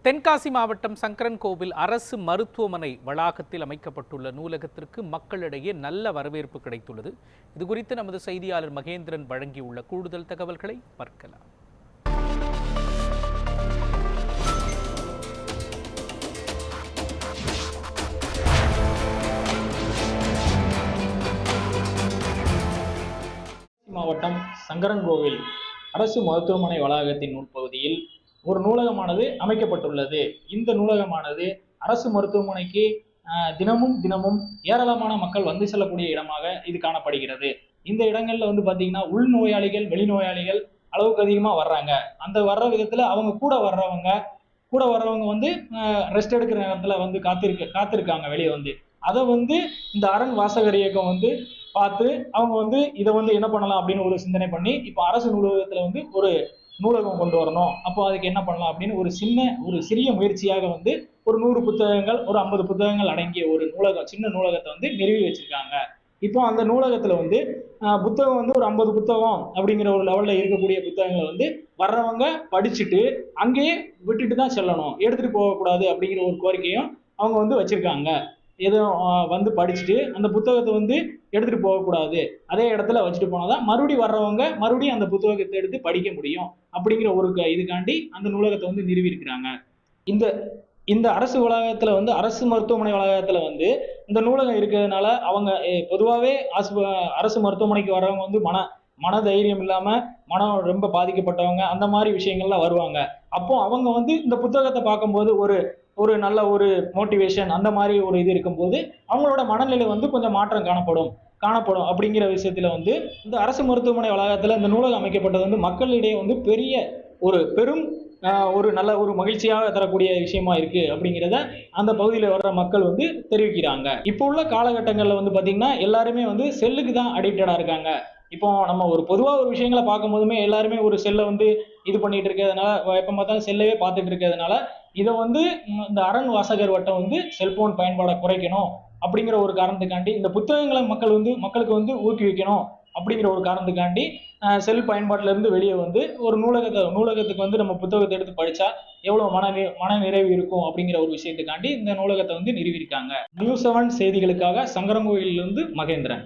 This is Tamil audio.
தென்காசி மாவட்டம் சங்கரன்கோவில் அரசு மருத்துவமனை வளாகத்தில் அமைக்கப்பட்டுள்ள நூலகத்திற்கு மக்களிடையே நல்ல வரவேற்பு கிடைத்துள்ளது. இதுகுறித்து நமது செய்தியாளர் மகேந்திரன் வழங்கியுள்ள கூடுதல் தகவல்களை பார்க்கலாம். மாவட்டம் சங்கரன்கோவில் அரசு மருத்துவமனை வளாகத்தின் உட்பகுதியில் ஒரு நூலகமானது அமைக்கப்பட்டுள்ளது. இந்த நூலகமானது அரசு மருத்துவமனைக்கு தினமும் ஏராளமான மக்கள் வந்து செல்லக்கூடிய இடமாக இது காணப்படுகிறது. இந்த இடங்கள்ல பாத்தீங்கன்னா உள் நோயாளிகள் வெளி நோயாளிகள் அளவுக்கு அதிகமா வர்றாங்க. அந்த வர்ற விதத்துல அவங்க கூட வர்றவங்க ரெஸ்ட் எடுக்கிற நேரத்துல காத்திருக்காங்க வெளியே அதை இந்த அரண் வாசகர் இயக்கம் பார்த்து அவங்க இதை என்ன பண்ணலாம் அப்படின்னு ஒரு சிந்தனை பண்ணி இப்ப அரசு நூலகத்துல ஒரு நூலகம் கொண்டு வரணும். அப்போ அதுக்கு என்ன பண்ணலாம் அப்படின்னு ஒரு சிறிய முயற்சியாக ஒரு 100 புத்தகங்கள் ஒரு 50 புத்தகங்கள் அடங்கிய ஒரு சின்ன நூலகத்தை நிறுவி வச்சிருக்காங்க. இப்போ அந்த நூலகத்துல புத்தகம் ஒரு 50 புத்தகம் அப்படிங்கிற ஒரு லெவல்ல இருக்கக்கூடிய புத்தகங்களை வர்றவங்க படிச்சுட்டு அங்கேயே விட்டுட்டு தான் செல்லணும், எடுத்துட்டு போகக்கூடாது அப்படிங்கிற ஒரு கோரிக்கையும் அவங்க வச்சிருக்காங்க. எதுவும் படிச்சுட்டு அந்த புத்தகத்தை எடுத்துட்டு போகக்கூடாது, அதே இடத்துல வச்சுட்டு போனாதான் மறுபடியும் அந்த புத்தகத்தை எடுத்து படிக்க முடியும் அப்படிங்கிற ஒரு இதுக்காண்டி அந்த நூலகத்தை நிறுவி இருக்கிறாங்க. இந்த அரசு வளாகத்துல அரசு மருத்துவமனை வளாகத்துல இந்த நூலகம் இருக்கிறதுனால அவங்க பொதுவாகவே அரசு மருத்துவமனைக்கு வர்றவங்க மன தைரியம் இல்லாம மனம் ரொம்ப பாதிக்கப்பட்டவங்க அந்த மாதிரி விஷயங்கள்லாம் வருவாங்க. அப்போ அவங்க இந்த புத்தகத்தை பார்க்கும்போது ஒரு நல்ல ஒரு மோட்டிவேஷன் அந்த மாதிரி ஒரு இது இருக்கும்போது அவங்களோட மனநிலை கொஞ்சம் மாற்றம் காணப்படும் அப்படிங்கிற விஷயத்துல இந்த அரசு மருத்துவமனை வளாகத்துல இந்த நூலகம் அமைக்கப்பட்டது மக்களிடையே பெரிய பெரும் ஒரு நல்ல ஒரு மகிழ்ச்சியாக தரக்கூடிய விஷயமா இருக்கு அப்படிங்கிறத அந்த பகுதியில் வர்ற மக்கள் தெரிவிக்கிறாங்க. இப்போ உள்ள காலகட்டங்கள்ல பாத்தீங்கன்னா எல்லாருமே செல்லுக்கு தான் அடிக்டடா இருக்காங்க. இப்போ நம்ம பொதுவா ஒரு விஷயங்களை பார்க்கும் போதுமே எல்லாருமே ஒரு செல்லை இது பண்ணிட்டு இருக்கிறதுனால எப்ப பார்த்தாலும் செல்லவே பார்த்துட்டு இருக்கிறதுனால இதை இந்த அரண் வாசகர் வட்டம் செல்போன் பயன்பாடை குறைக்கணும் அப்படிங்கிற ஒரு காரணத்துக்காண்டி இந்த புத்தகங்களை மக்களுக்கு ஊக்குவிக்கணும் அப்படிங்கிற ஒரு காரணத்துக்காண்டி செல் பயன்பாட்டில இருந்து வெளியே ஒரு நூலகத்துக்கு நம்ம புத்தகத்தை எடுத்து படிச்சா எவ்வளவு மன நிறைவு இருக்கும் அப்படிங்கிற ஒரு விஷயத்துக்காண்டி இந்த நூலகத்தை நிறுவியிருக்காங்க. நியூஸ் 7 செய்திகளுக்காக சங்கரன்கோவிலிருந்து மகேந்திரன்.